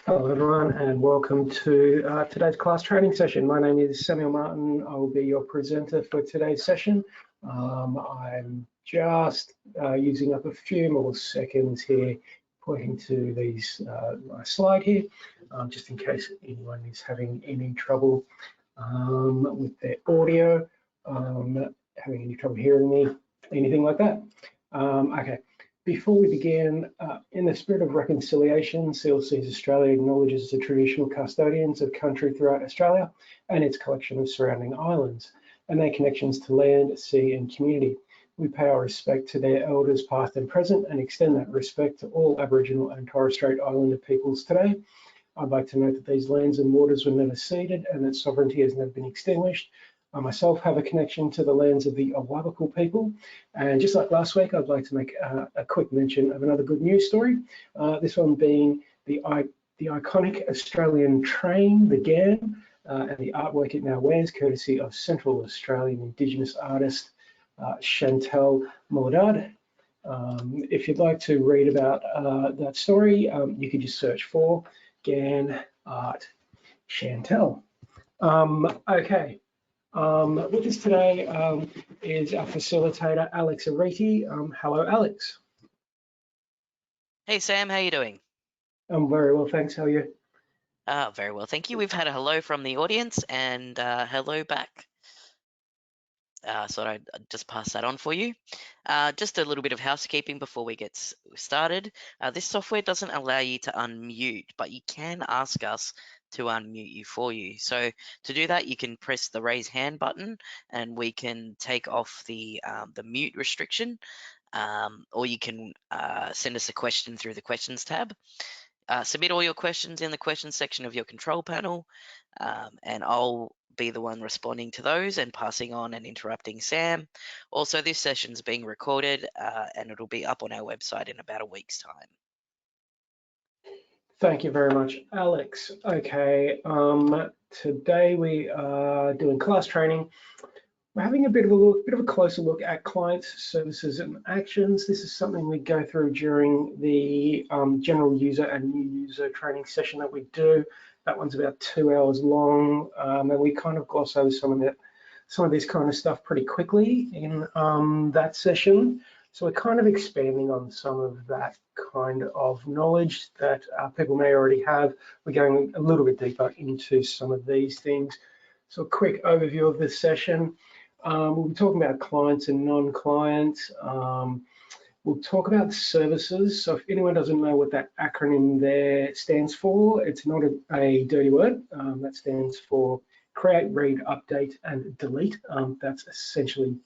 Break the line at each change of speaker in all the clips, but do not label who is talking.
Hello everyone and welcome to today's class training session. My name is Samuel Martin. I will be your presenter for today's session. I'm just using up a few more seconds here, pointing to my slide here, just in case anyone is having any trouble with their audio, having any trouble hearing me, anything like that. Okay. Before we begin, in the spirit of reconciliation, CLCs Australia acknowledges the traditional custodians of country throughout Australia and its collection of surrounding islands and their connections to land, sea and community. We pay our respect to their elders past and present and extend that respect to all Aboriginal and Torres Strait Islander peoples today. I'd like to note that these lands and waters were never ceded and that sovereignty has never been extinguished. I myself have a connection to the lands of the Awabakal people. And just like last week, I'd like to make a quick mention of another good news story. This one being the iconic Australian train, the GAN, and the artwork it now wears, courtesy of Central Australian Indigenous artist Chantal Muladad. If you'd like to read about that story, you could just search for GAN Art Chantal. Okay. With us today is our facilitator, Alex Ariti. Hello, Alex.
Hey, Sam, how you doing?
I'm very well, thanks. How are you?
Very well, thank you. We've had a hello from the audience and hello back. So I'd just pass that on for you. Just a little bit of housekeeping before we get started. This software doesn't allow you to unmute, but you can ask us to unmute you for you. So to do that, you can press the raise hand button and we can take off the mute restriction, or you can send us a question through the questions tab. Submit all your questions in the questions section of your control panel, and I'll be the one responding to those and passing on and interrupting Sam. Also, this session's being recorded and it'll be up on our website in about a week's time.
Thank you very much, Alex. Okay, today we are doing class training. We're having a bit of a closer look at clients, services, and actions. This is something we go through during the general user and new user training session that we do. That one's about 2 hours long, and we kind of gloss over some of this kind of stuff pretty quickly in that session. So we're kind of expanding on some of that kind of knowledge that people may already have. We're going a little bit deeper into some of these things. So a quick overview of this session. We'll be talking about clients and non-clients. We'll talk about services. So if anyone doesn't know what that acronym there stands for, it's not a dirty word. That stands for create, read, update, and delete. That's essentially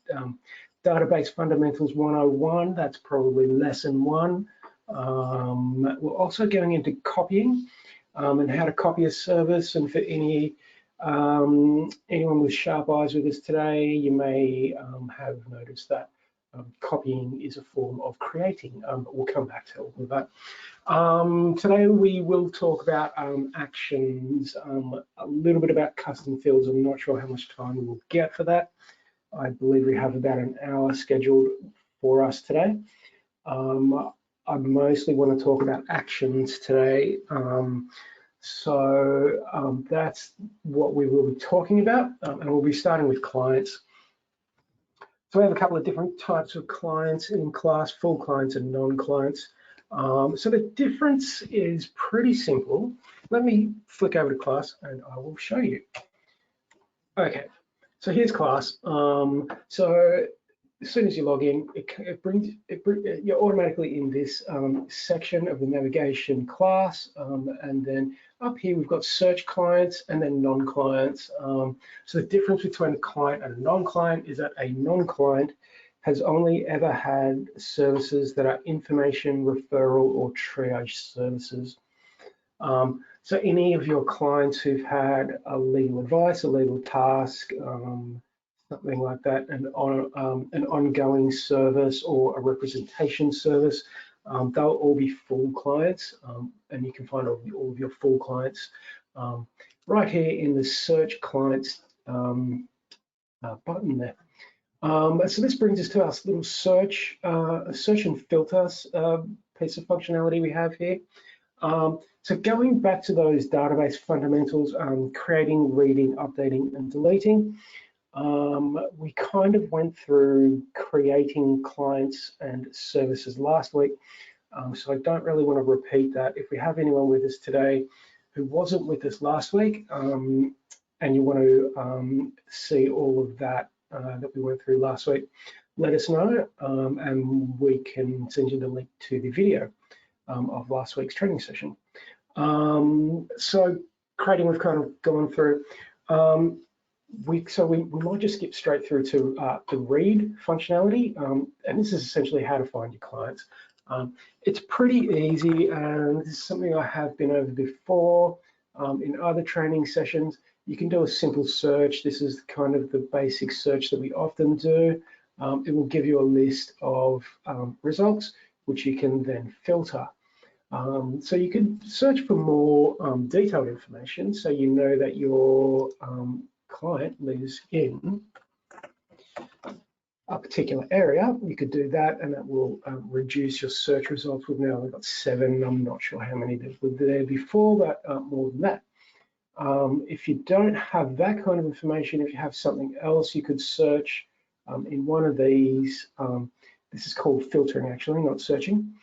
Database Fundamentals 101. That's probably lesson 1. We're also going into copying and how to copy a service. And for anyone with sharp eyes with us today, you may have noticed that copying is a form of creating, but we'll come back to all of that. Today we will talk about actions, a little bit about custom fields. I'm not sure how much time we will get for that. I believe we have about an hour scheduled for us today. I mostly want to talk about actions today. So that's what we will be talking about, and we'll be starting with clients. So we have a couple of different types of clients in class, full clients and non-clients. So the difference is pretty simple. Let me flick over to class and I will show you. Okay, so here's class. So as soon as you log in, you're automatically in this section of the navigation class, and then up here we've got search clients and then non-clients. So the difference between a client and a non-client is that a non-client has only ever had services that are information, referral, or triage services. So any of your clients who've had a legal advice, a legal task, something like that, an ongoing service or a representation service, they'll all be full clients, and you can find all of your full clients right here in the search clients button there. So this brings us to our little search and filter piece of functionality we have here. So going back to those database fundamentals, creating, reading, updating, and deleting, we kind of went through creating clients and services last week. So I don't really want to repeat that. If we have anyone with us today who wasn't with us last week, and you want to see all of that that we went through last week, let us know, and we can send you the link to the video of last week's training session. So creating, we've kind of gone through. We might just skip straight through to the read functionality, and this is essentially how to find your clients. It's pretty easy, and this is something I have been over before in other training sessions. You can do a simple search. This is kind of the basic search that we often do. It will give you a list of results, which you can then filter. So you can search for more detailed information, so you know that your client lives in a particular area. You could do that, and that will reduce your search results. We've now only got 7. I'm not sure how many were there before, but more than that. If you don't have that kind of information, if you have something else, you could search in one of these. This is called filtering, actually, not searching.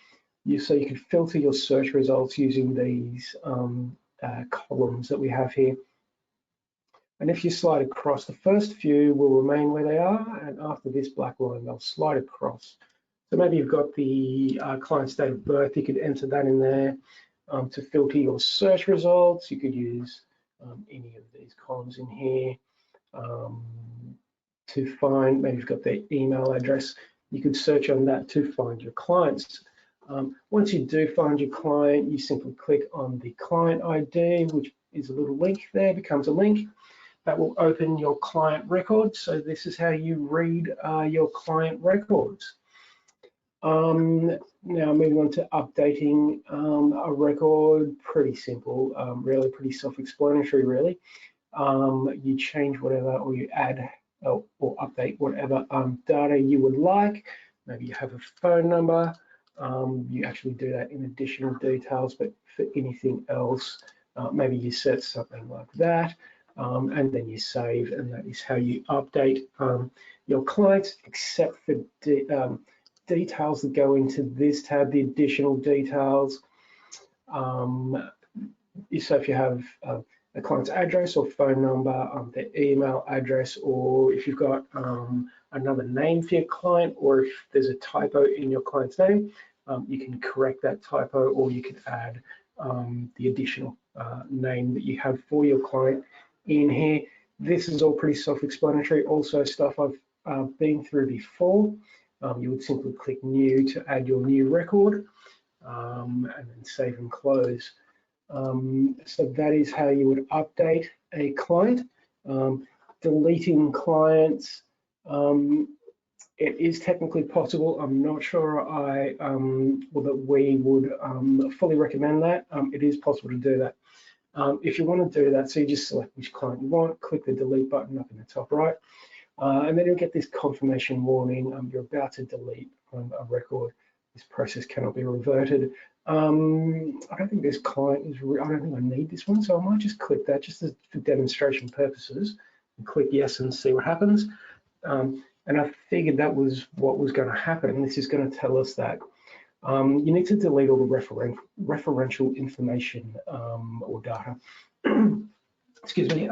So you can filter your search results using these columns that we have here. And if you slide across, the first few will remain where they are, and after this black line, they'll slide across. So maybe you've got the client's date of birth. You could enter that in there to filter your search results. You could use any of these columns in here to find, maybe you've got their email address. You could search on that to find your clients. Once you do find your client, you simply click on the client ID, which is a little link there, becomes a link. That will open your client record. So this is how you read your client records. Now moving on to updating a record, pretty simple, really pretty self-explanatory, really. You change whatever, or you add or update whatever data you would like. Maybe you have a phone number. You actually do that in additional details, but for anything else, maybe you set something like that, and then you save, and that is how you update your clients, except for details that go into this tab, the additional details. So if you have a client's address or phone number, their email address, or if you've got another name for your client, or if there's a typo in your client's name, you can correct that typo, or you can add the additional name that you have for your client in here. This is all pretty self-explanatory. Also stuff I've been through before. You would simply click new to add your new record, and then save and close. So that is how you would update a client. Deleting clients, it is technically possible. I'm not sure that we would fully recommend that. It is possible to do that. If you want to do that, so you just select which client you want, click the delete button up in the top right, and then you'll get this confirmation warning. You're about to delete a record. This process cannot be reverted. I don't think this client is, I don't think I need this one, so I might just click that just for demonstration purposes, and click yes and see what happens. And I figured that was what was going to happen. This is going to tell us that you need to delete all the referential information or data, excuse me,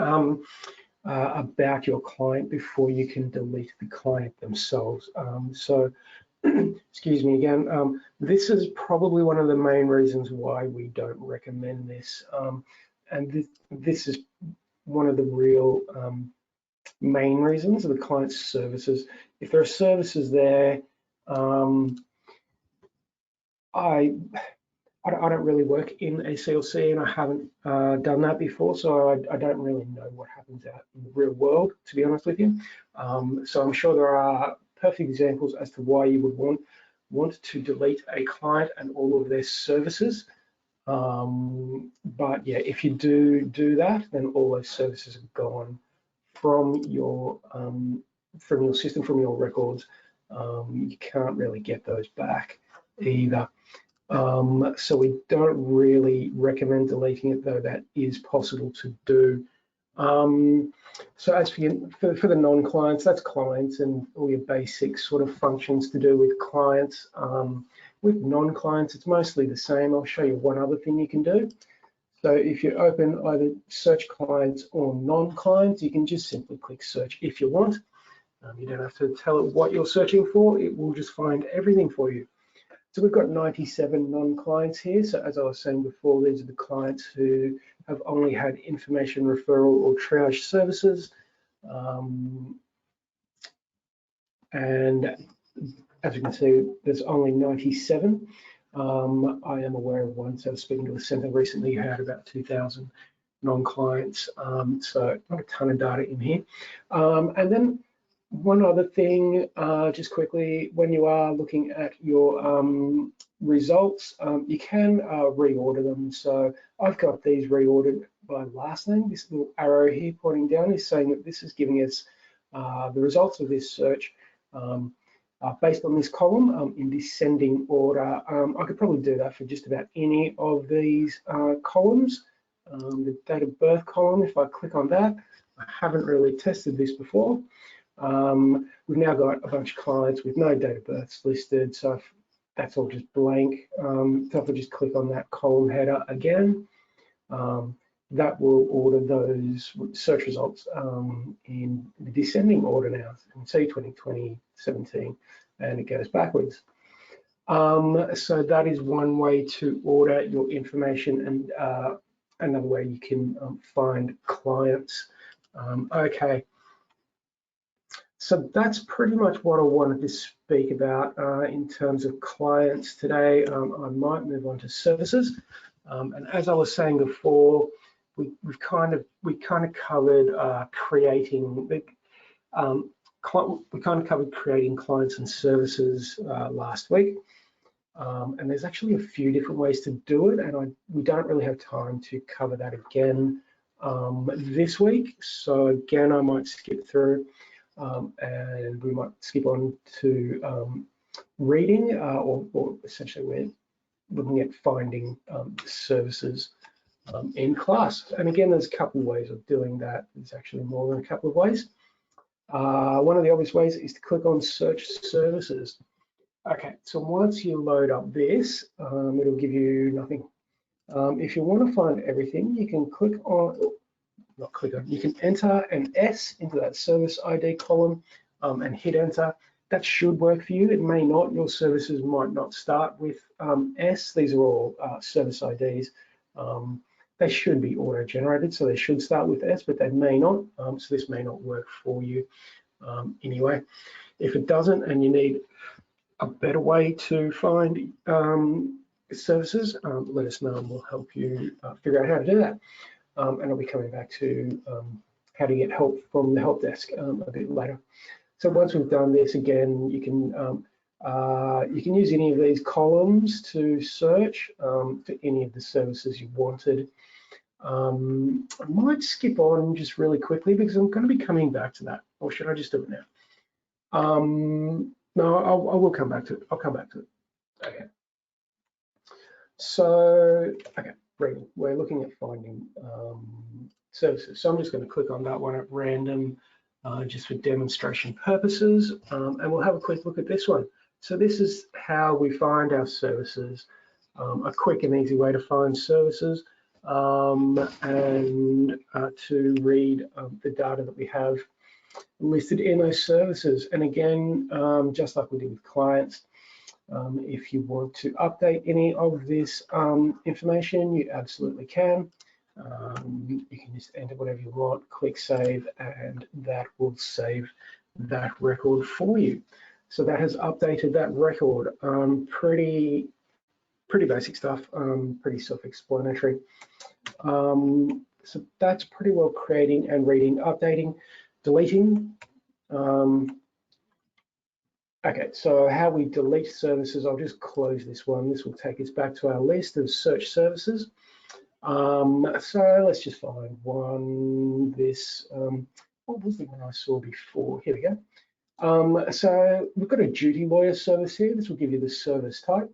about your client before you can delete the client themselves. So excuse me again, this is probably one of the main reasons why we don't recommend this. And this is one of the real main reasons of the client services. If there are services there, I don't really work in a CLC, and I haven't done that before, so I don't really know what happens out in the real world, to be honest with you. So I'm sure there are perfect examples as to why you would want to delete a client and all of their services. But yeah, if you do that, then all those services are gone from your system, from your records. You can't really get those back either. So we don't really recommend deleting it, though that is possible to do. So as for the non-clients, that's clients and all your basic sort of functions to do with clients. With non-clients, it's mostly the same. I'll show you one other thing you can do. So if you open either search clients or non-clients, you can just simply click search if you want. You don't have to tell it what you're searching for. It will just find everything for you. So we've got 97 non-clients here. So as I was saying before, these are the clients who have only had information referral or triage services. And as you can see, there's only 97. I am aware of one, so speaking to the centre recently, who had about 2,000 non-clients. So not a ton of data in here. And then one other thing, just quickly, when you are looking at your results, you can reorder them. So I've got these reordered by last name. This little arrow here pointing down is saying that this is giving us the results of this search based on this column in descending order. I could probably do that for just about any of these columns. The date of birth column, if I click on that, I haven't really tested this before. We've now got a bunch of clients with no date of births listed, so if that's all just blank. So if I just click on that column header again, that will order those search results in the descending order now. You can see 2020, 17, and it goes backwards. So that is one way to order your information, and another way you can find clients. Okay. So that's pretty much what I wanted to speak about in terms of clients today. I might move on to services. And as I was saying before, we kind of covered creating clients and services last week. And there's actually a few different ways to do it, and we don't really have time to cover that again this week. So again, I might skip through. And we might skip on to reading, or essentially we're looking at finding services in class. And again, there's a couple of ways of doing that. There's actually more than a couple of ways. One of the obvious ways is to click on search services. Okay, so once you load up this, it'll give you nothing. If you want to find everything, you can click on, you can enter an S into that service ID column and hit enter. That should work for you. It may not. Your services might not start with S. These are all service IDs. They should be auto-generated, so they should start with S, but they may not. So this may not work for you anyway. If it doesn't and you need a better way to find services, let us know and we'll help you figure out how to do that. And I'll be coming back to how to get help from the help desk a bit later. So once we've done this, again, you can use any of these columns to search for any of the services you wanted. I might skip on just really quickly because I'm going to be coming back to that. Or should I just do it now? No, I will come back to it. I'll come back to it. Okay. So, okay. We're looking at finding services. So I'm just going to click on that one at random just for demonstration purposes. And we'll have a quick look at this one. So this is how we find our services, a quick and easy way to find services and to read the data that we have listed in those services. And again, just like we did with clients, if you want to update any of this information, you absolutely can. You can just enter whatever you want, click save, and that will save that record for you. So that has updated that record. Pretty basic stuff, pretty self-explanatory. So that's pretty well creating and reading, updating, deleting. Okay, so how we delete services, I'll just close this one. This will take us back to our list of search services. So let's just find one, what was the one I saw before? Here we go. So we've got a duty lawyer service here. This will give you the service type.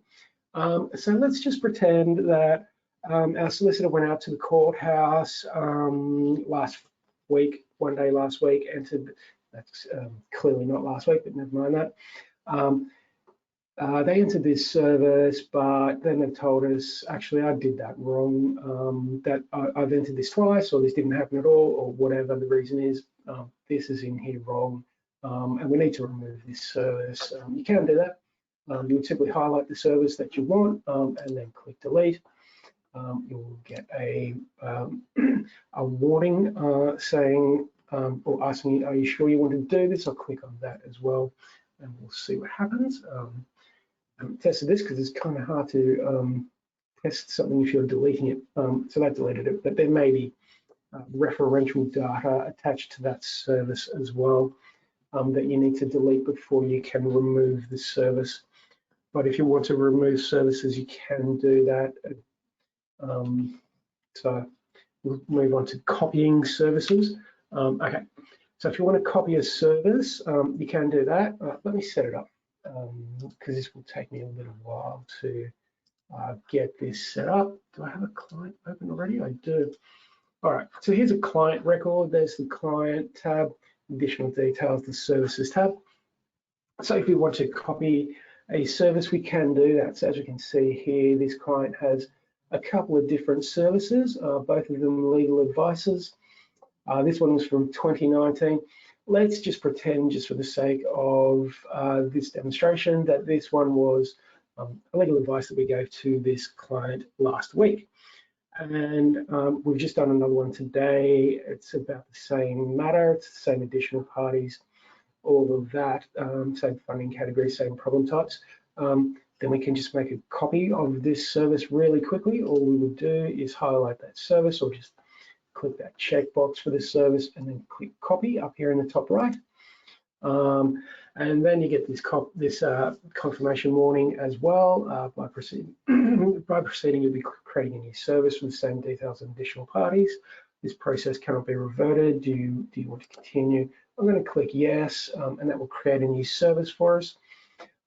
So let's just pretend that our solicitor went out to the courthouse last week, one day last week, entered, that's clearly not last week, but never mind that. They entered this service, but then they've told us, actually, I did that wrong, that I've entered this twice, or this didn't happen at all, or whatever the reason is, this is in here wrong, and we need to remove this service. You can do that. You would simply highlight the service that you want and then click delete. You'll get a warning saying or asking you, are you sure you want to do this? I'll click on that as well, and we'll see what happens. I haven't tested this because it's kind of hard to test something if you're deleting it. So that deleted it, but there may be referential data attached to that service as well that you need to delete before you can remove the service. But if you want to remove services, you can do that. So we'll move on to copying services. Okay, so if you want to copy a service, you can do that. Let me set it up because this will take me a little while to get this set up. Do I have a client open already? I do. All right, so here's a client record. There's the client tab, additional details, the services tab. So if we want to copy a service, we can do that. So as you can see here, this client has a couple of different services, both of them legal advices. This one was from 2019. Let's just pretend, just for the sake of this demonstration, that this one was a legal advice that we gave to this client last week. And we've just done another one today. It's about the same matter, it's the same additional parties, all of that, same funding category, same problem types. Then we can just make a copy of this service really quickly. All we would do is highlight that service or just click that checkbox for this service and then click copy up here in the top right. And then you get this confirmation warning as well. By proceeding, you'll be creating a new service with the same details and additional parties. This process cannot be reverted. Do you want to continue? I'm going to click yes, and that will create a new service for us.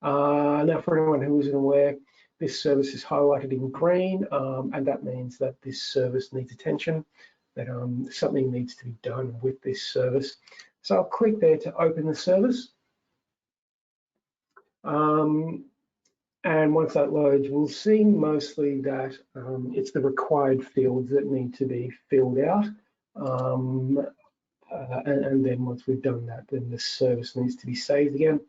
Now, for anyone who isn't aware, this service is highlighted in green, and that means that this service needs attention, that something needs to be done with this service. So I'll click there to open the service. And once that loads, we'll see mostly that it's the required fields that need to be filled out. And then once we've done that, then the service needs to be saved again.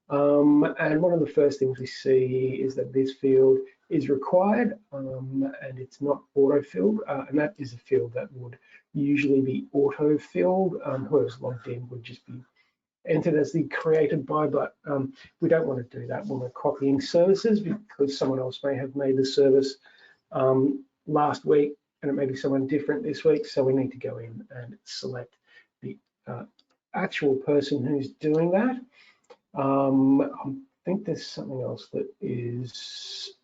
And one of the first things we see is that this field is required and it's not auto-filled. And that is a field that would usually be auto-filled. Whoever's logged in would just be entered as the created by, but we don't want to do that when we're copying services because someone else may have made the service last week and it may be someone different this week. So we need to go in and select the actual person who's doing that. I think there's something else that is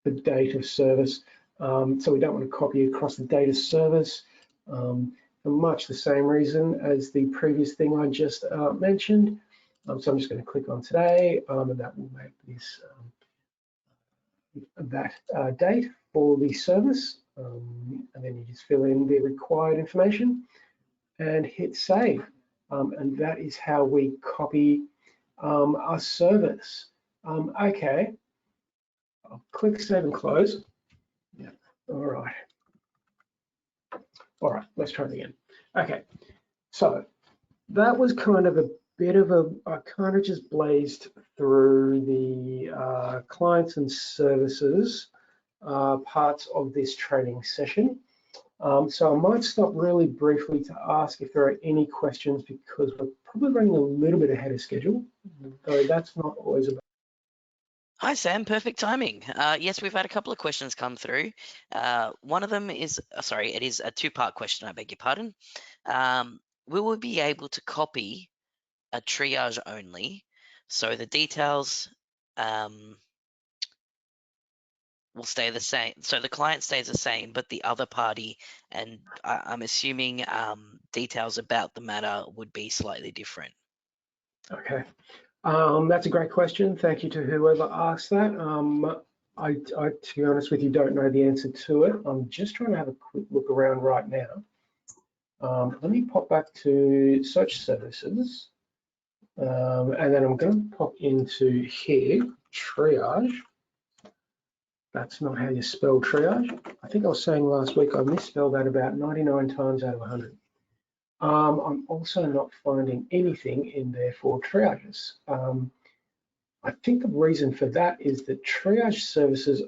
the date of service. So we don't want to copy across the date of service for much the same reason as the previous thing I just mentioned. So I'm just going to click on today and that will make this that date for the service. And then you just fill in the required information and hit save. And that is how we copy our service. Okay, I'll click save and close. Yeah, all right. All right, let's try it again. Okay, so that was kind of a bit of I kind of just blazed through the clients and services parts of this training session. So I might stop really briefly to ask if there are any questions because we're probably running a little bit ahead of schedule, though that's not always about.
Hi, Sam. Perfect timing. Yes, we've had a couple of questions come through. One of them is, sorry, it is a two-part question, I beg your pardon. Will we be able to copy a triage only? So the details will stay the same. So the client stays the same, but the other party, and I'm assuming details about the matter would be slightly different.
Okay, that's a great question. Thank you to whoever asked that. to be honest with you, don't know the answer to it. I'm just trying to have a quick look around right now. Let me pop back to search services, and then I'm going to pop into here, triage. That's not how you spell triage. I think I was saying last week I misspelled that about 99 times out of 100. I'm also not finding anything in there for triages. I think the reason for that is that triage services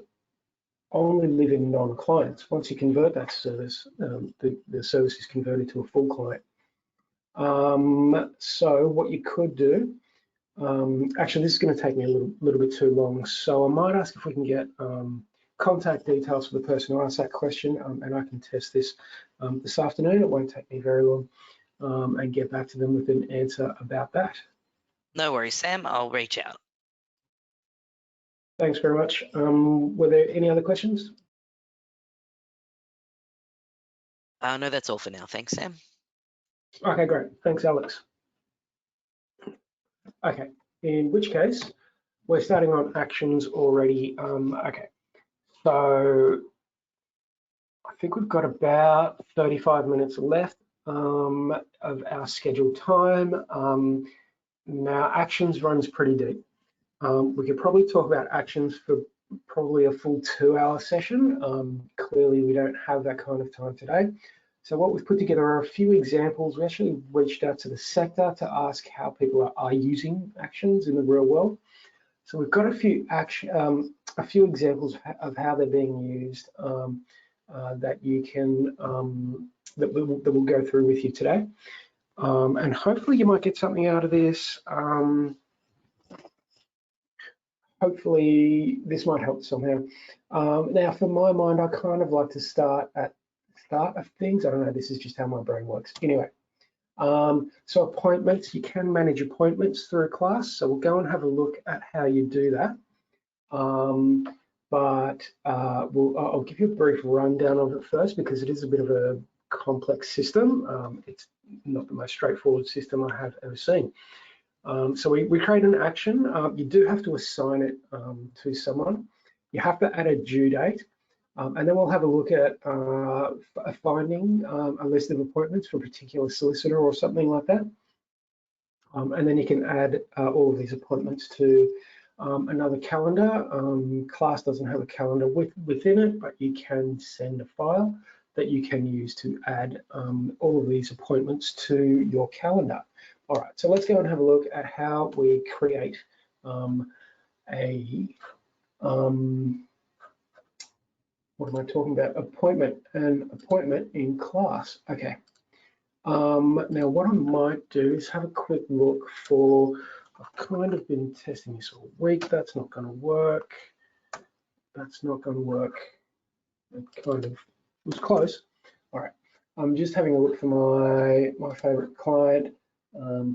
only live in non-clients. Once you convert that service, the service is converted to a full client. So what you could do, actually this is going to take me a little bit too long, so I might ask if we can get contact details for the person who asked that question, and I can test this this afternoon. It won't take me very long, and get back to them with an answer about that.
No worries, Sam. I'll reach out.
Thanks very much. Were there any other questions?
No, that's all for now. Thanks, Sam.
Okay, great. Thanks, Alex. Okay, in which case, we're starting on actions already. Okay, so I think we've got about 35 minutes left of our scheduled time. Now, actions runs pretty deep. We could probably talk about actions for probably a full 2-hour session. Clearly, we don't have that kind of time today. So what we've put together are a few examples. We actually reached out to the sector to ask how people are using actions in the real world. So we've got a few examples of how they're being used that you can that we'll go through with you today, and hopefully you might get something out of this. Hopefully this might help somehow. Now, for my mind, I kind of like to start at the start of things. I don't know, this is just how my brain works. Anyway, so appointments, you can manage appointments through a class. So we'll go and have a look at how you do that. I'll give you a brief rundown of it first, because it is a bit of a complex system. It's not the most straightforward system I have ever seen. So we create an action. You do have to assign it to someone. You have to add a due date. And then we'll have a look at finding a list of appointments for a particular solicitor or something like that. And then you can add all of these appointments to another calendar. Class doesn't have a calendar within it, but you can send a file that you can use to add all of these appointments to your calendar. All right, so let's go and have a look at how we create what am I talking about? An appointment in class. Okay. Now what I might do is have a quick look for, I've kind of been testing this all week. That's not going to work. That's not going to work. It kind of was close. All right. I'm just having a look for my favorite client. My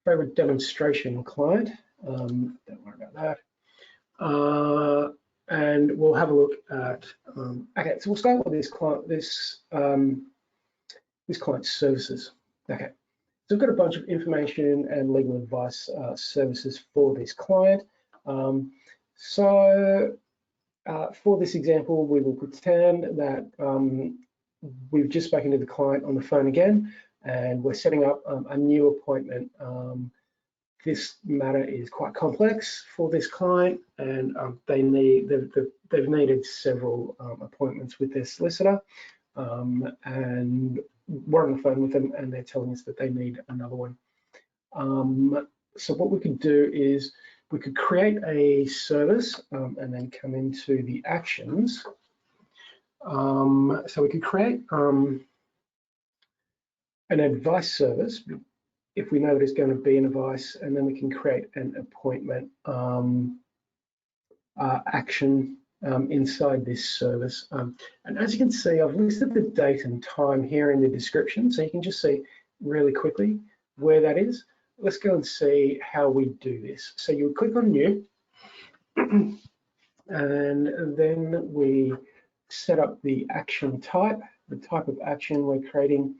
favorite demonstration client. Don't worry about that. And we'll have a look at, okay, so we'll start with this client's services. Okay, so we've got a bunch of information and legal advice services for this client. For this example, we will pretend that we've just spoken to the client on the phone again, and we're setting up a new appointment. This matter is quite complex for this client, and they've needed several appointments with their solicitor, and we're on the phone with them, and they're telling us that they need another one. So what we could do is we could create a service and then come into the actions. So we could create an advice service if we know that it's going to be an advice, and then we can create an appointment action inside this service. And as you can see, I've listed the date and time here in the description, so you can just see really quickly where that is. Let's go and see how we do this. So you click on new, and then we set up the action type. The type of action we're creating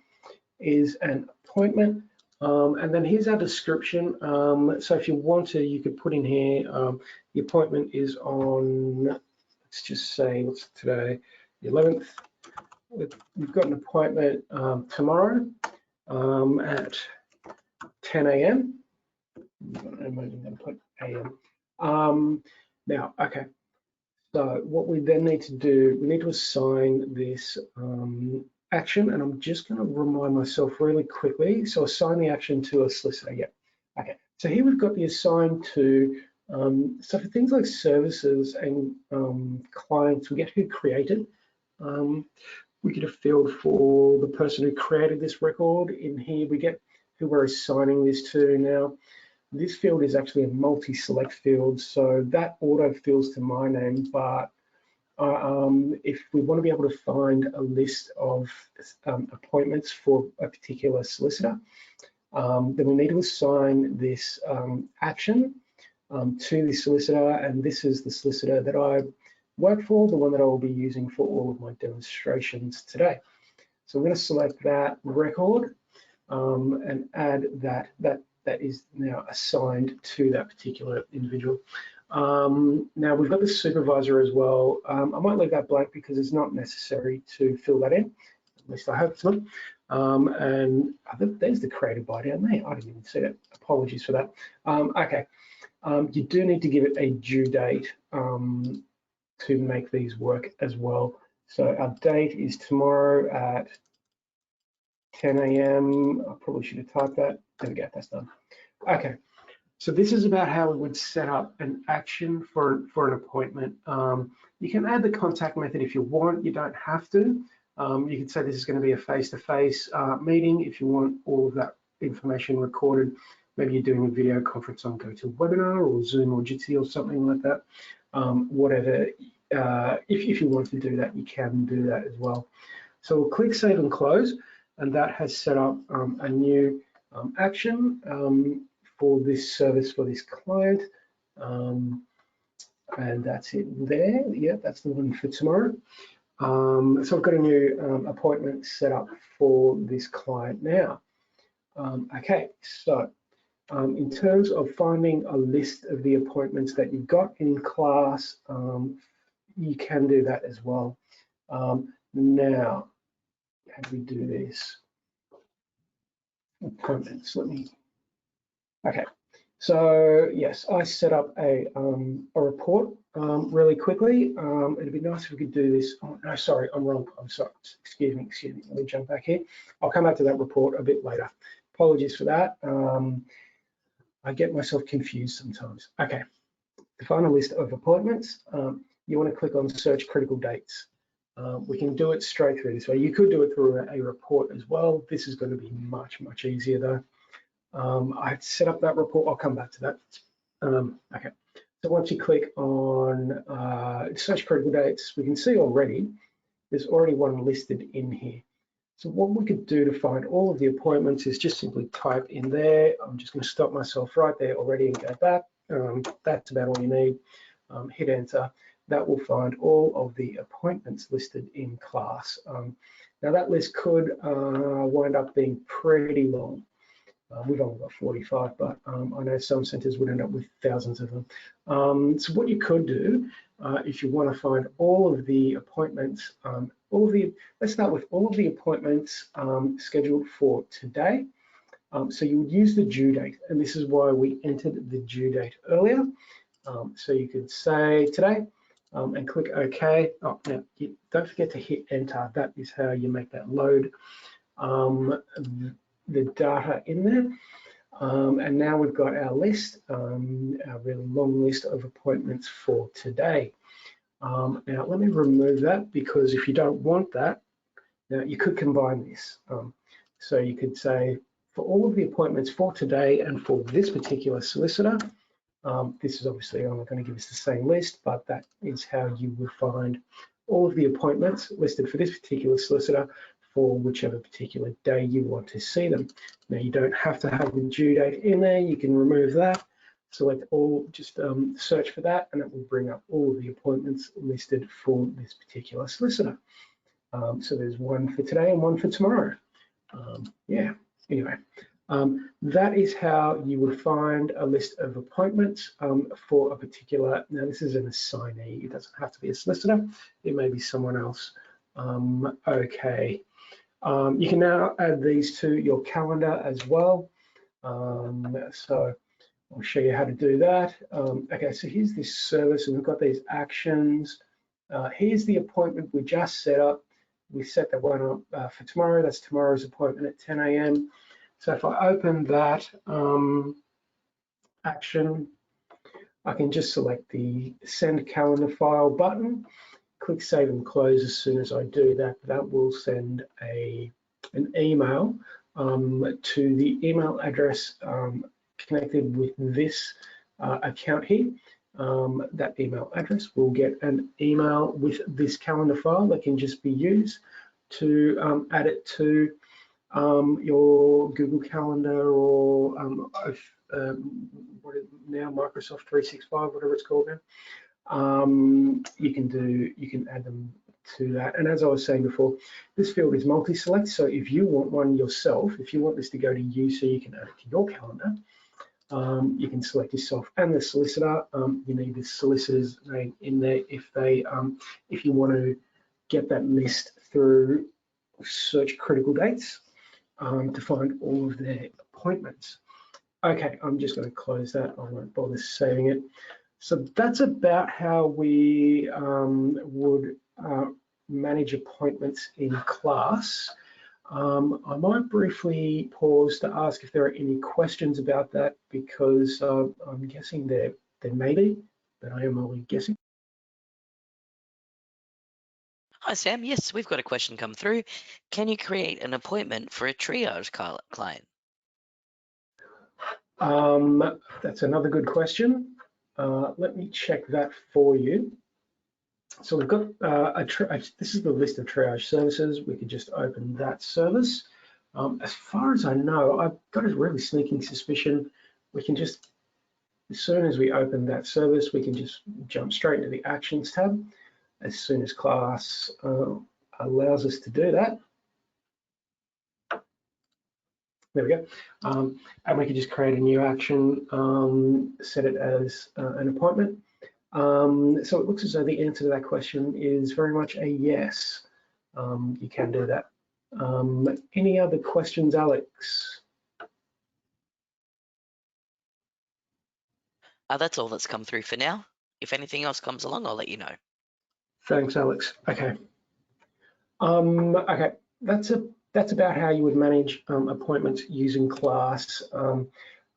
is an appointment. And then here's our description. So if you want to, you could put in here, the appointment is on, let's just say, what's today, the 11th. We've got an appointment tomorrow at 10 a.m. I'm going to put a.m. Now, okay. So what we then need to do, we need to assign this action, and I'm just going to remind myself really quickly. So assign the action to a solicitor. Yeah. Okay. So here we've got the assign to. So for things like services and clients, we get who created. We get a field for the person who created this record. In here, we get who we're assigning this to. Now, this field is actually a multi-select field, so that auto fills to my name, but if we want to be able to find a list of appointments for a particular solicitor, then we need to assign this action to the solicitor, and this is the solicitor that I work for, the one that I will be using for all of my demonstrations today. So I'm going to select that record and add that is now assigned to that particular individual. Now we've got the supervisor as well. I might leave that blank because it's not necessary to fill that in. At least I hope it's not. And there's the created by down there. I didn't even see that. Apologies for that. Okay. You do need to give it a due date to make these work as well. So our date is tomorrow at 10 a.m. I probably should have typed that. There we go, that's done. Okay, so this is about how we would set up an action for an appointment. You can add the contact method if you want, you don't have to. You can say this is going to be a face-to-face meeting if you want all of that information recorded. Maybe you're doing a video conference on GoToWebinar or Zoom or Jitsi or something like that. Whatever, if you want to do that, you can do that as well. So we'll click Save and Close, and that has set up a new action for this service for this client. And that's it there. Yeah, that's the one for tomorrow. So I've got a new appointment set up for this client now. Okay, so in terms of finding a list of the appointments that you've got in class, you can do that as well. Now, how do we do this? Appointments, okay. So yes, I set up a report really quickly. It'd be nice if we could do this. Oh, no, sorry, I'm wrong. I'm sorry. Excuse me. Let me jump back here. I'll come back to that report a bit later. Apologies for that. I get myself confused sometimes. Okay, to find a list of appointments, you want to click on Search Critical Dates. We can do it straight through this way. You could do it through a report as well. This is going to be much, much easier though. I set up that report. I'll come back to that. Okay, so once you click on Search Critical Dates, we can see already there's already one listed in here. So what we could do to find all of the appointments is just simply type in there. I'm just going to stop myself right there already and go back. That's about all you need. Hit enter. That will find all of the appointments listed in class. Now that list could wind up being pretty long. We've only got 45, but I know some centers would end up with thousands of them. So what you could do, if you want to find all of the appointments, let's start with all of the appointments scheduled for today. So you would use the due date, and this is why we entered the due date earlier. So you could say today and click OK. Oh, now, don't forget to hit enter. That is how you make that load the data in there. And now we've got our list, our really long list of appointments for today. Now let me remove that, because if you don't want that, now you could combine this. So you could say for all of the appointments for today and for this particular solicitor, this is obviously only going to give us the same list, but that is how you would find all of the appointments listed for this particular solicitor for whichever particular day you want to see them. Now you don't have to have the due date in there. You can remove that, select all, just search for that, and it will bring up all of the appointments listed for this particular solicitor. So there's one for today and one for tomorrow. Yeah, anyway, That is how you would find a list of appointments for a particular, now this is an assignee, it doesn't have to be a solicitor, it may be someone else. Okay, you can now add these to your calendar as well. So I'll show you how to do that. Okay, so here's this service and we've got these actions. Here's the appointment we just set up. We set that one up for tomorrow. That's tomorrow's appointment at 10 a.m. So if I open that action, I can just select the send calendar file button, click save and close. As soon as I do that, that will send an email to the email address connected with this account here. That email address will get an email with this calendar file that can just be used to add it to your Google Calendar or what is now Microsoft 365, whatever it's called now. You can add them to that. And as I was saying before, this field is multi-select. So if you want one yourself, if you want this to go to you so you can add it to your calendar, you can select yourself and the solicitor. You need the solicitor's name in there if you want to get that list through search critical dates to find all of their appointments. Okay, I'm just going to close that. I won't bother saving it. So that's about how we would manage appointments in class. I might briefly pause to ask if there are any questions about that, because I'm guessing there may be, but I am only guessing.
Hi, Sam. Yes, we've got a question come through. Can you create an appointment for a triage client?
That's another good question. Let me check that for you. So we've got this is the list of triage services. We could just open that service. As far as I know, I've got a really sneaking suspicion we can just, as soon as we open that service, we can just jump straight into the Actions tab as soon as class allows us to do that. There we go. And we can just create a new action, set it as an appointment. So it looks as though the answer to that question is very much a yes. You can do that. Any other questions, Alex?
That's all that's come through for now. If anything else comes along, I'll let you know.
Thanks, Alex. Okay. Okay, that's about how you would manage appointments using class.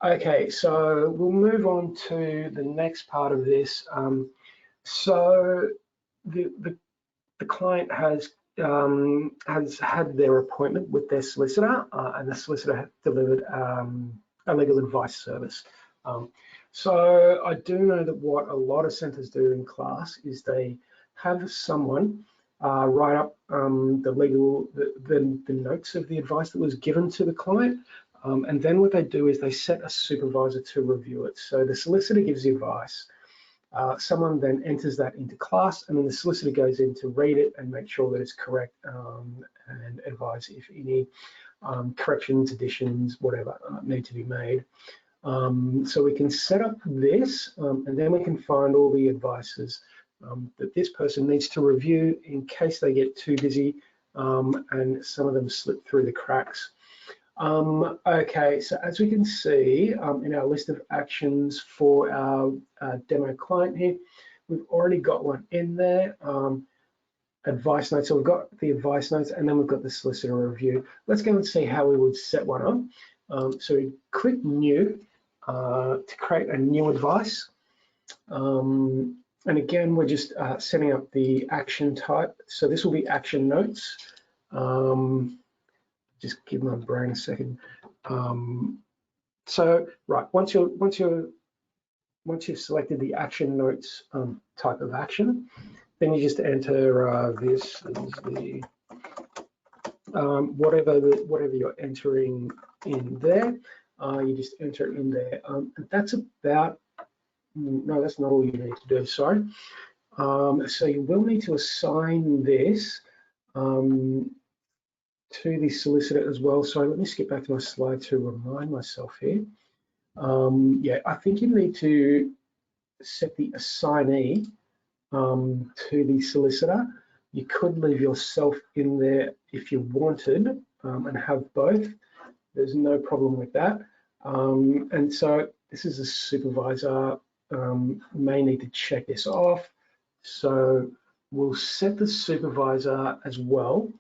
Okay, so we'll move on to the next part of this. So the client has had their appointment with their solicitor, and the solicitor has delivered a legal advice service. So I do know that what a lot of centres do in class is they have someone write up the notes of the advice that was given to the client, and then what they do is they set a supervisor to review it. So the solicitor gives the advice. Someone then enters that into class, and then the solicitor goes in to read it and make sure that it's correct and advise if any corrections, additions, whatever need to be made. So we can set up this, and then we can find all the advices that this person needs to review in case they get too busy and some of them slip through the cracks. Okay, so as we can see in our list of actions for our demo client here, we've already got one in there, advice notes. So we've got the advice notes and then we've got the solicitor review. Let's go and see how we would set one up. So we click new to create a new advice. And again, we're just setting up the action type. So this will be action notes. Just give my brain a second. So right, once you've selected the action notes type of action, then you just enter this is the whatever you're entering in there. You just enter it in there. That's about. No, that's not all you need to do. Sorry. So you will need to assign this to the solicitor as well. So let me skip back to my slide to remind myself here. Yeah, I think you need to set the assignee to the solicitor. You could leave yourself in there if you wanted and have both. There's no problem with that. And so this is a supervisor, may need to check this off. So we'll set the supervisor as well,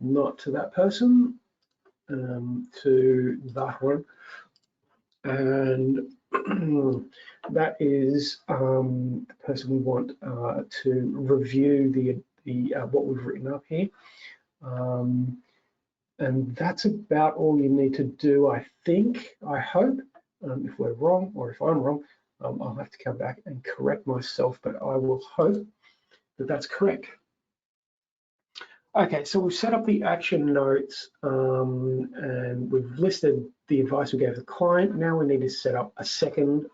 not to that person, to that one. And that is the person we want to review the what we've written up here. And that's about all you need to do, I think, I hope. If we're wrong, or if I'm wrong, I'll have to come back and correct myself, but I will hope that that's correct. Okay, so we've set up the action notes and we've listed the advice we gave the client. Now we need to set up a second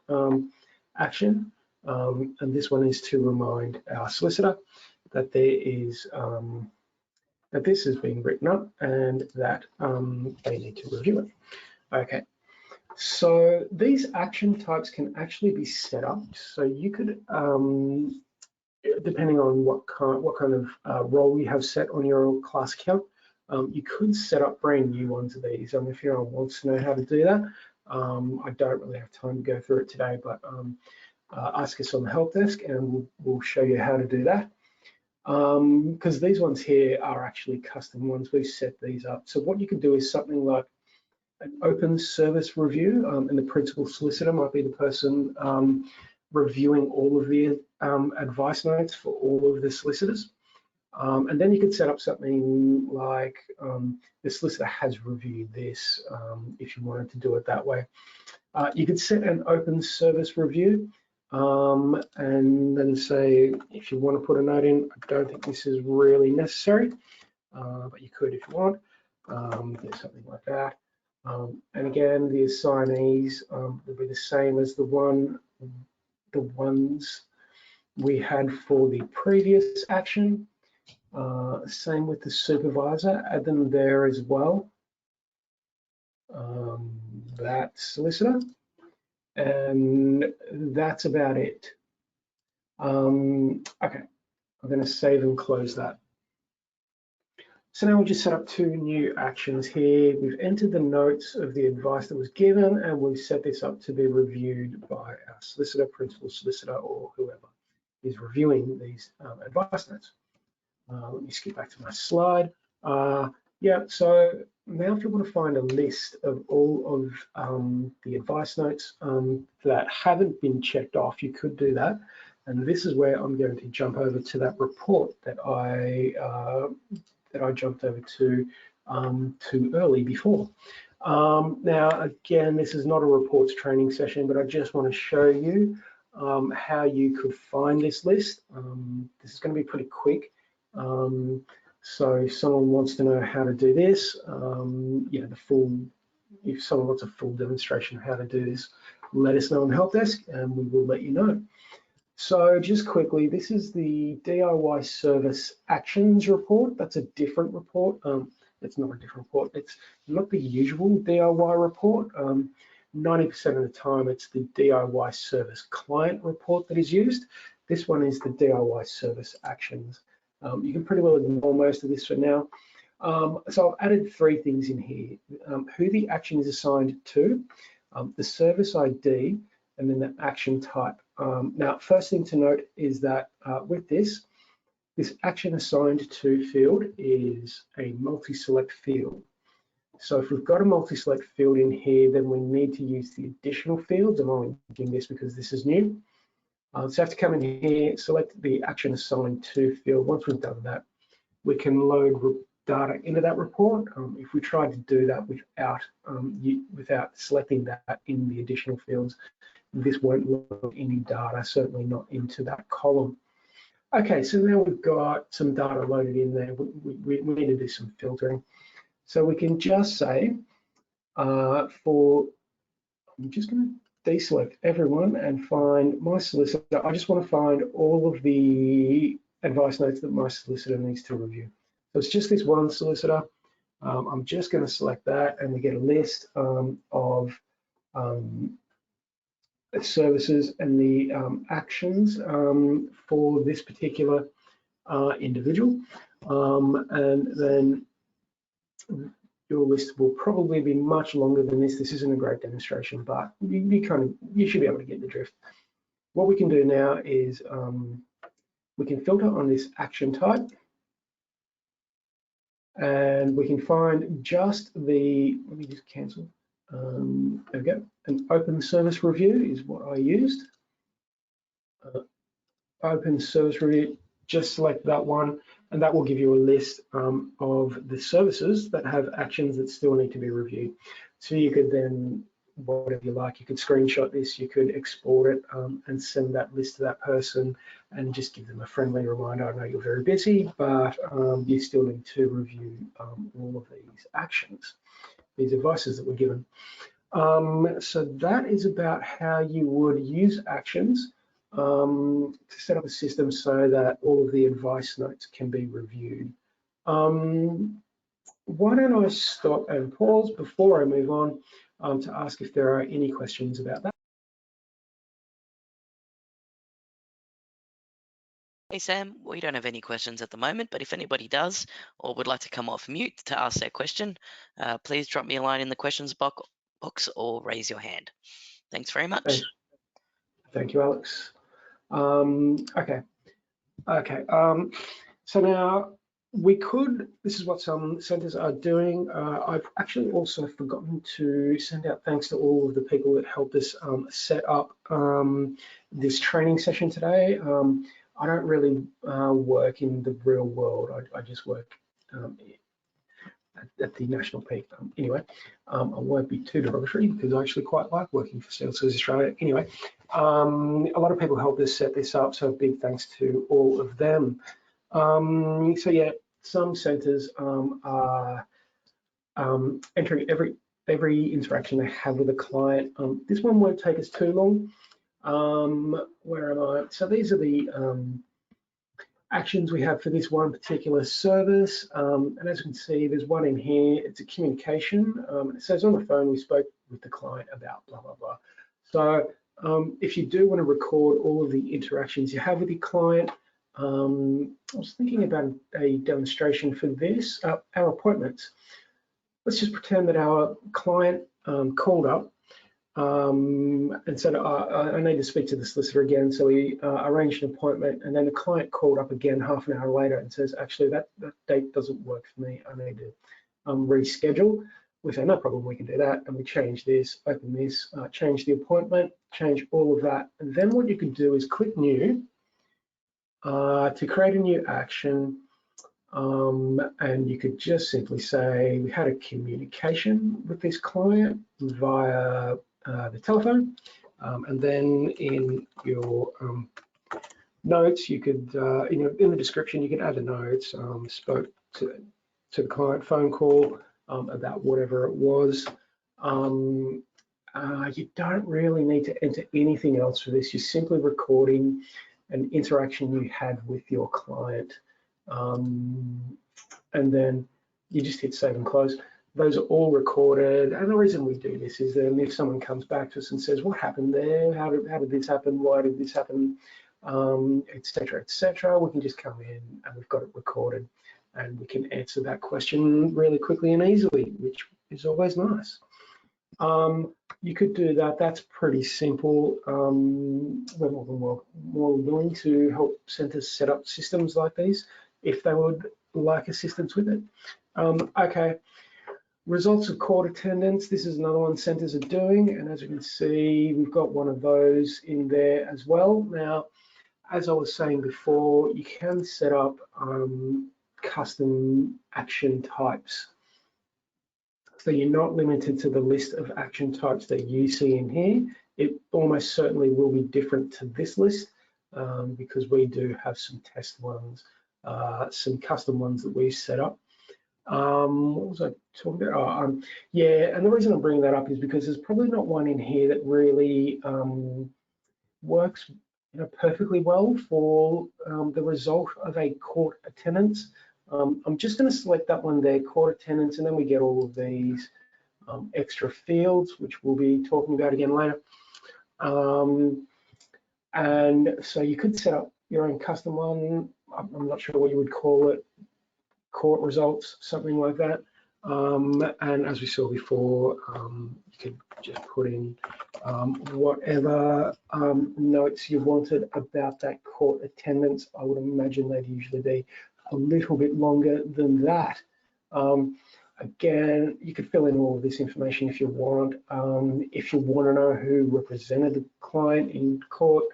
action, and this one is to remind our solicitor that there is that this is being written up and that they need to review it. Okay, so these action types can actually be set up. So you could, depending on what kind of role you have set on your class account, you could set up brand new ones of these. If anyone wants to know how to do that, I don't really have time to go through it today, but ask us on the help desk and we'll show you how to do that. Because these ones here are actually custom ones. We've set these up. So what you could do is something like an open service review, and the principal solicitor might be the person reviewing all of the advice notes for all of the solicitors. And then you could set up something like the solicitor has reviewed this, if you wanted to do it that way. You could set an open service review, and then say, if you want to put a note in, I don't think this is really necessary, but you could if you want. Do something like that. And again, the assignees will be the same as the ones we had for the previous action. Same with the supervisor, add them there as well. That solicitor. And that's about it. Okay, I'm going to save and close that. So now we've just set up two new actions here. We've entered the notes of the advice that was given, and we've set this up to be reviewed by our solicitor, principal solicitor, or whoever is reviewing these advice notes. Let me skip back to my slide. Yeah, so now if you want to find a list of all of the advice notes that haven't been checked off, you could do that. And this is where I'm going to jump over to that report that I jumped over to too early before. Now, again, this is not a reports training session, but I just want to show you how you could find this list. This is going to be pretty quick. So if someone wants to know how to do this, yeah, if someone wants a full demonstration of how to do this, let us know on the help desk and we will let you know. So just quickly, this is the DIY service actions report. That's a different report. It's not a different report. It's not the usual DIY report. 90% of the time, it's the DIY service client report that is used. This one is the DIY service actions. You can pretty well ignore most of this for now. So I've added three things in here. Who the action is assigned to, the service ID, and then the action type. Now, first thing to note is that with this action assigned to field is a multi-select field. So if we've got a multi-select field in here, then we need to use the additional fields. I'm only doing this because this is new. So I have to come in here, select the action assigned to field. Once we've done that, we can load data into that report. If we tried to do that without selecting that in the additional fields, this won't load any data, certainly not into that column. Okay, so now we've got some data loaded in there. We need to do some filtering. So we can just say I'm just going to deselect everyone and find my solicitor. I just want to find all of the advice notes that my solicitor needs to review. So it's just this one solicitor. I'm just going to select that, and we get a list of services and the actions for this particular individual. And then your list will probably be much longer than this. This isn't a great demonstration, but you should be able to get the drift. What we can do now is we can filter on this action type, and we can find just the, let me just cancel. There we go. An open service review is what I used. Open service review, just select that one, and that will give you a list of the services that have actions that still need to be reviewed. So you could then, whatever you like, you could screenshot this, you could export it and send that list to that person and just give them a friendly reminder. I know you're very busy, but you still need to review all of these actions, these advices that were given. So that is about how you would use actions to set up a system so that all of the advice notes can be reviewed. Why don't I stop and pause before I move on to ask if there are any questions about that.
Hey Sam, we don't have any questions at the moment, but if anybody does or would like to come off mute to ask their question, please drop me a line in the questions box or raise your hand. Thanks very much.
Thank you, Alex. Okay. So now we could, this is what some centers are doing. I've actually also forgotten to send out thanks to all of the people that helped us set up this training session today. I don't really work in the real world. I just work at the national peak. Anyway, I won't be too derogatory because I actually quite like working for Salesforce Australia. Anyway, a lot of people helped us set this up, so big thanks to all of them. So yeah, some centers are entering every interaction they have with a client. This one won't take us too long. Where am I? So these are the actions we have for this one particular service. And as you can see, there's one in here. It's a communication. It says on the phone, we spoke with the client about blah, blah, blah. So if you do want to record all of the interactions you have with your client, I was thinking about a demonstration for this, our appointments. Let's just pretend that our client called up and said, I need to speak to the solicitor again. So we arranged an appointment, and then the client called up again half an hour later and says, actually, that date doesn't work for me. I need to reschedule. We say, no problem, we can do that. And we change this, open this, change the appointment, change all of that. And then what you could do is click new to create a new action. And you could just simply say, we had a communication with this client via the telephone, and then in your notes, you could, in the description, you can add the notes, spoke to the client, phone call about whatever it was. You don't really need to enter anything else for this. You're simply recording an interaction you had with your client. And then you just hit save and close. Those are all recorded, and the reason we do this is that if someone comes back to us and says, what happened there, how did this happen, why did this happen, etc., etc., we can just come in and we've got it recorded, and we can answer that question really quickly and easily, which is always nice. You could do that. That's pretty simple. We're more than willing to help centers set up systems like these if they would like assistance with it. Okay, results of court attendance. This is another one centers are doing, and as you can see, we've got one of those in there as well. Now, as I was saying before, you can set up custom action types. So you're not limited to the list of action types that you see in here. It almost certainly will be different to this list because we do have some test ones, some custom ones that we've set up. What was I talking about? Yeah, and the reason I'm bringing that up is because there's probably not one in here that really works perfectly well for the result of a court attendance. I'm just going to select that one there, court attendance, and then we get all of these extra fields, which we'll be talking about again later. And so you could set up your own custom one. I'm not sure what you would call it, court results, something like that. And as we saw before, you could just put in whatever notes you wanted about that court attendance. I would imagine they'd usually be a little bit longer than that. Again, you could fill in all of this information if you want. If you want to know who represented the client in court,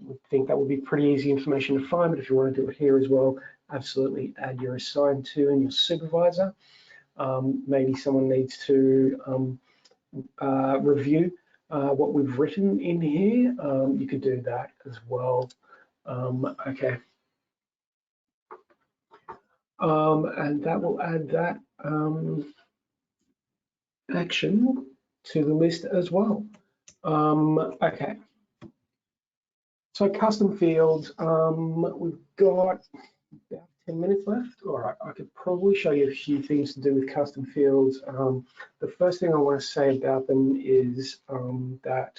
I think that would be pretty easy information to find, but if you want to do it here as well, absolutely add your assigned to and your supervisor. Maybe someone needs to review what we've written in here. You could do that as well. Okay. And that will add that action to the list as well. Okay. So custom fields, we've got about 10 minutes left. All right, I could probably show you a few things to do with custom fields. The first thing I want to say about them is that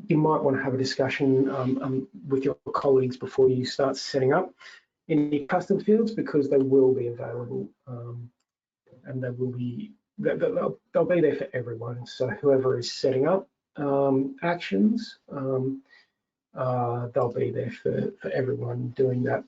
you might want to have a discussion with your colleagues before you start setting up any custom fields, because they will be available and they will be, they'll be there for everyone. So whoever is setting up actions, they'll be there for everyone doing that.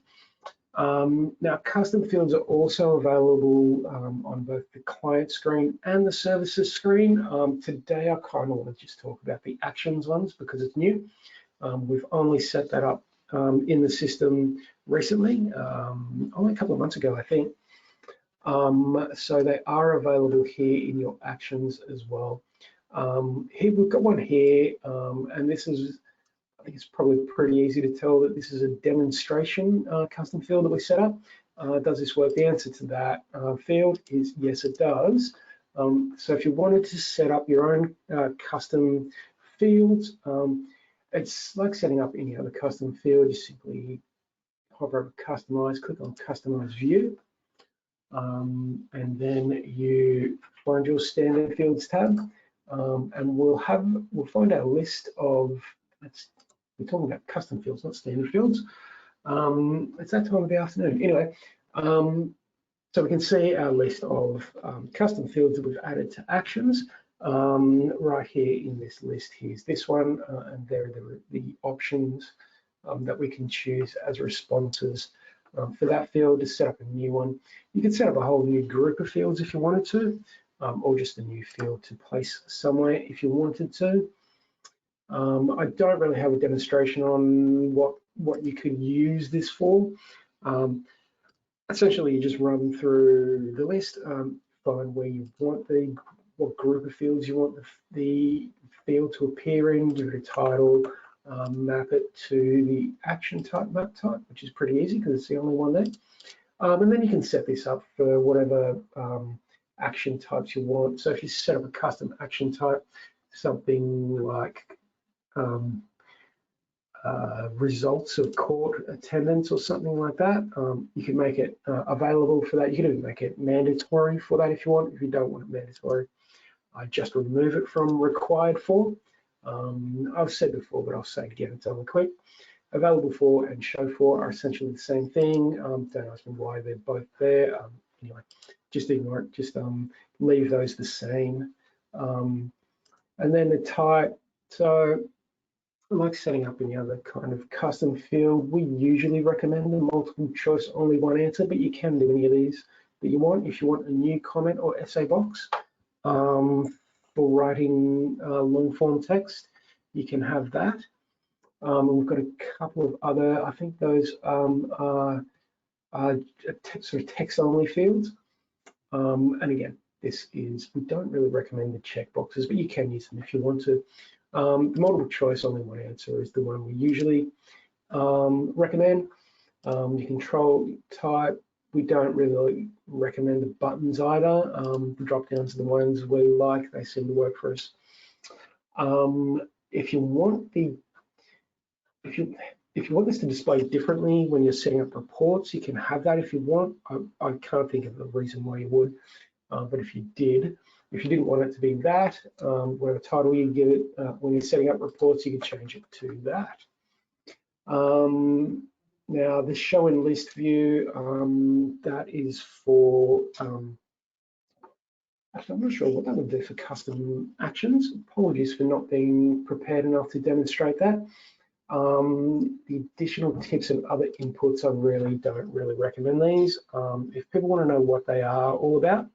Now, custom fields are also available on both the client screen and the services screen. Today, I kind of want to just talk about the actions ones because it's new. We've only set that up in the system recently, only a couple of months ago, I think. So they are available here in your actions as well. Here we've got one here, and this is, I think it's probably pretty easy to tell that this is a demonstration custom field that we set up. Does this work? The answer to that field is yes, it does. So if you wanted to set up your own custom fields, it's like setting up any other custom field. You simply hover over Customize, click on Customize View, and then you find your Standard Fields tab, and we'll find our list of, we're talking about custom fields, not standard fields. It's that time of the afternoon. Anyway, so we can see our list of custom fields that we've added to actions. Right here in this list, here's this one, and there are the options that we can choose as responses for that field to set up a new one. You can set up a whole new group of fields if you wanted to, or just a new field to place somewhere if you wanted to. I don't really have a demonstration on what you could use this for. Essentially, you just run through the list, find where you want what group of fields you want the field to appear in, give it a title, map it to the action type map type, which is pretty easy because it's the only one there. And then you can set this up for whatever action types you want. So if you set up a custom action type, something like results of court attendance or something like that, you can make it available for that. You can even make it mandatory for that if you want. If you don't want it mandatory, I just remove it from required for. I've said before, but I'll say it again, it's only quick. Available for and show for are essentially the same thing. Don't ask me why they're both there. Anyway, just ignore it, just leave those the same. And then the type, so like setting up any other kind of custom field, we usually recommend a multiple choice, only one answer, but you can do any of these that you want. If you want a new comment or essay box for writing long form text, you can have that. We've got a couple of other, I think those are sort of text only fields. And again, this is, we don't really recommend the check boxes, but you can use them if you want to. The multiple choice, only one answer is the one we usually recommend. You control type, we don't really recommend the buttons either. The drop downs are the ones we like, they seem to work for us. If you want If you want this to display differently when you're setting up reports, you can have that if you want. I can't think of a reason why you would, but if you didn't want it to be that, whatever title you give it, when you're setting up reports, you can change it to that. Now, the show and list view, that is for, actually, I'm not sure what that would do for custom actions. Apologies for not being prepared enough to demonstrate that. The additional tips and other inputs, I don't really recommend these. If people want to know what they are all about,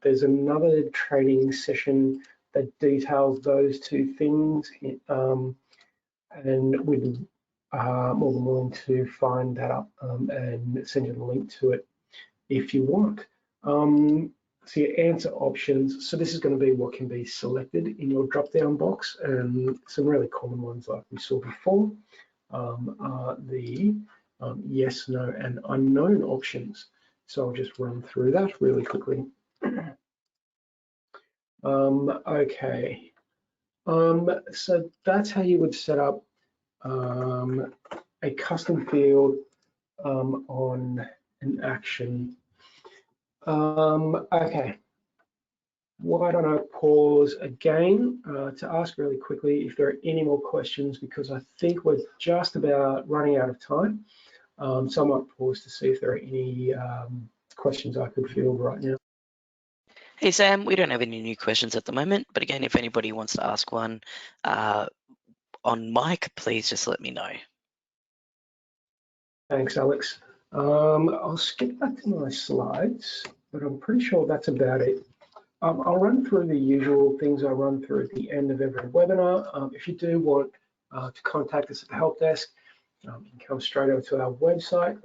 there's another training session that details those two things, and we'd more than willing to find that up and send you the link to it if you want. So your answer options, so this is going to be what can be selected in your drop-down box, and some really common ones like we saw before are the yes, no, and unknown options. So I'll just run through that really quickly. Okay, so that's how you would set up a custom field on an action. Okay, why don't I pause again to ask really quickly if there are any more questions, because I think we're just about running out of time. So I might pause to see if there are any questions I could field right now.
Hey, Sam, we don't have any new questions at the moment, but again, if anybody wants to ask one on mic, please just let me know.
Thanks, Alex. I'll skip back to my slides, but I'm pretty sure that's about it. I'll run through the usual things I run through at the end of every webinar. If you do want to contact us at the help desk, you can come straight over to our website.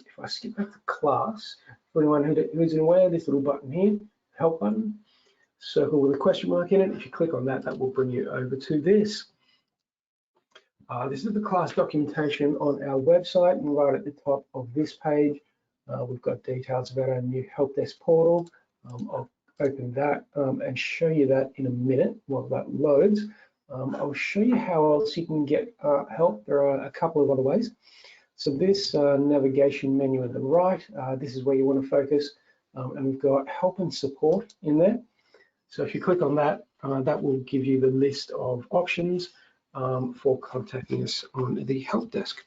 If I skip back to class, for anyone who isn't aware, this little button here, help button, circle with a question mark in it. If you click on that, that will bring you over to this. This is the class documentation on our website, and right at the top of this page, we've got details about our new help desk portal. I'll open that and show you that in a minute while that loads. I'll show you how else you can get help. There are a couple of other ways. So this navigation menu at the right, this is where you want to focus, and we've got help and support in there. So if you click on that, that will give you the list of options for contacting us on the help desk.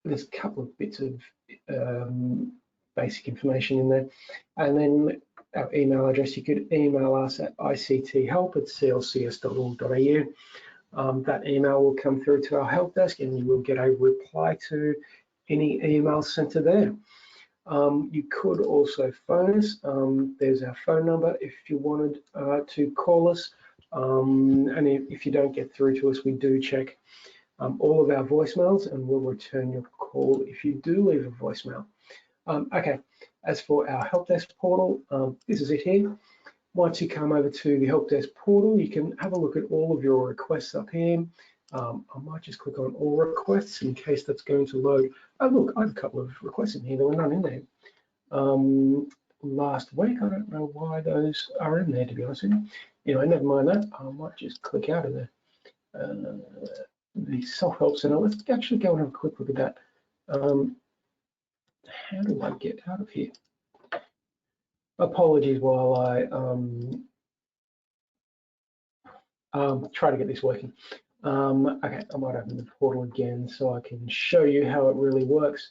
There's a couple of bits of basic information in there, and then our email address. You could email us at icthelp@clcs.org.au. That email will come through to our help desk, and you will get a reply to any email sent to there. You could also phone us. There's our phone number if you wanted to call us. And if you don't get through to us, we do check all of our voicemails, and we'll return your call if you do leave a voicemail. Okay, as for our help desk portal, this is it here. Once you come over to the help desk portal, you can have a look at all of your requests up here. I might just click on all requests in case that's going to load. Oh, look, I have a couple of requests in here. There were none in there last week. I don't know why those are in there, to be honest with you. Anyway, never mind that. I might just click out of the SelfHelp Center. Let's actually go and have a quick look at that. How do I get out of here? Apologies while I try to get this working. Okay, I might open the portal again so I can show you how it really works.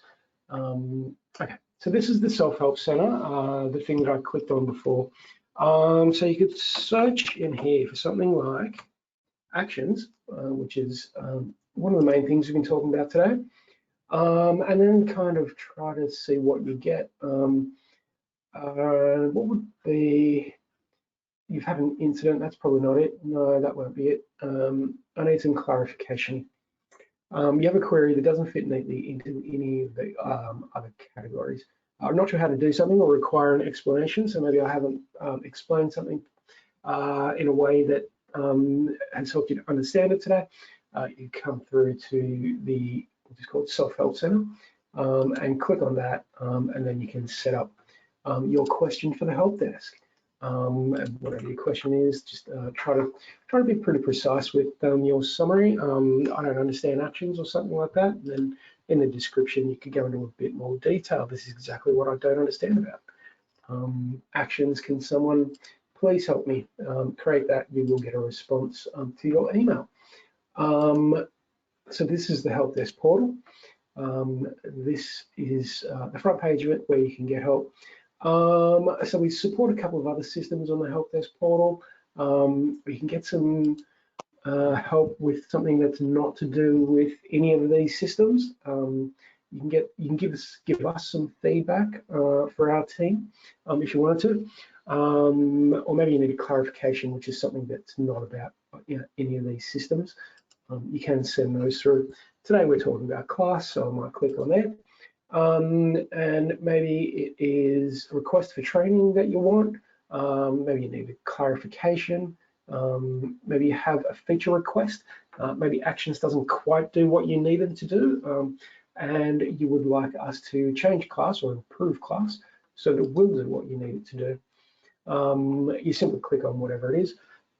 Okay, so this is the SelfHelp Center, the thing that I clicked on before. So you could search in here for something like actions, which is one of the main things we've been talking about today, and then kind of try to see what you get. What would be, you've had an incident, that's probably not it. No, that won't be it. I need some clarification. You have a query that doesn't fit neatly into any of the other categories. I'm not sure how to do something or require an explanation, so maybe I haven't explained something in a way that has helped you to understand it today. You come through to the, which is called SelfHelp Center, and click on that, and then you can set up your question for the help desk. and whatever your question is, just try to be pretty precise with your summary. I don't understand actions or something like that. And then in the description, you could go into a bit more detail. This is exactly what I don't understand about. Actions, can someone please help me create that? You will get a response to your email. So this is the help desk portal. This is the front page of it where you can get help. So we support a couple of other systems on the help desk portal. We can get some help with something that's not to do with any of these systems. You can give us some feedback for our team if you wanted to, or maybe you need a clarification, which is something that's not about any of these systems. You can send those through. Today we're talking about class, so I might click on there. And maybe it is a request for training that you want. Maybe you need a clarification. Maybe you have a feature request. Maybe Actions doesn't quite do what you need it to do, and you would like us to change class or improve class so that it will do what you need it to do. You simply click on whatever it is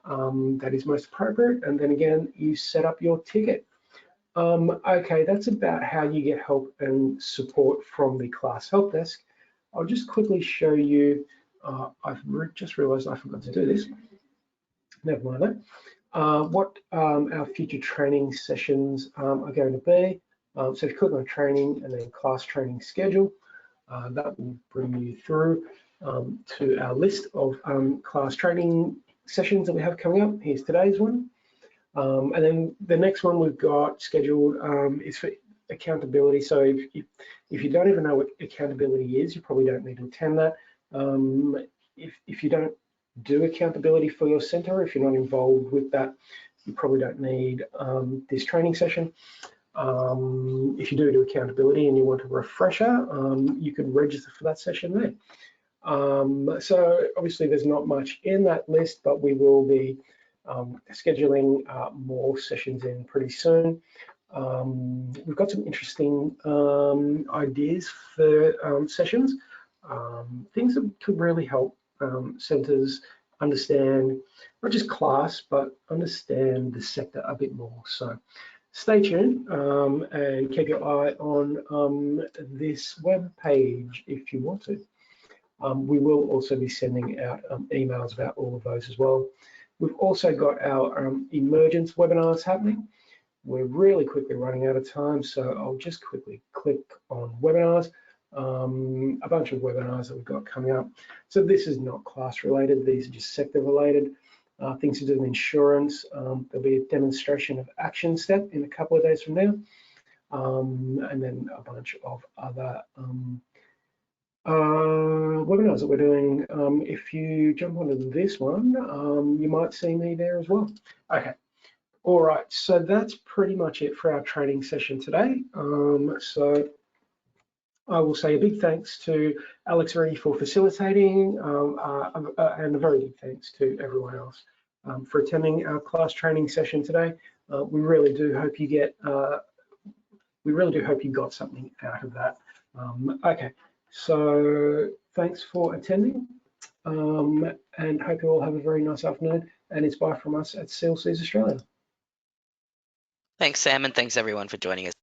that is most appropriate, and then again, you set up your ticket. Okay, that's about how you get help and support from the class help desk. I'll just quickly show you, I've just realized I forgot to do this. Never mind that. What our future training sessions are going to be. So if you click on training and then class training schedule, that will bring you through to our list of class training sessions that we have coming up. Here's today's one. And then the next one we've got scheduled is for accountability. So if you don't even know what accountability is, you probably don't need to attend that. If you don't do accountability for your center, if you're not involved with that, you probably don't need this training session. If you do accountability and you want a refresher, you could register for that session there. So obviously there's not much in that list, but we will be scheduling more sessions in pretty soon. We've got some interesting ideas for sessions, things that could really help centers understand not just class, but understand the sector a bit more. So stay tuned and keep your eye on this web page if you want to. We will also be sending out emails about all of those as well. We've also got our emergence webinars happening. We're really quickly running out of time, so I'll just quickly click on webinars. A bunch of webinars that we've got coming up. So this is not class related, these are just sector related. Things to do with insurance. There'll be a demonstration of action step in a couple of days from now. And then a bunch of other webinars that we're doing. If you jump onto this one, you might see me there as well. Okay, all right, so that's pretty much it for our training session today. So I will say a big thanks to Alex Reedy for facilitating, and a very big thanks to everyone else for attending our class training session today. We really do hope you got something out of that. Okay. So thanks for attending, and hope you all have a very nice afternoon, and it's bye from us at CLCs Australia.
Thanks, Sam, and thanks everyone for joining us.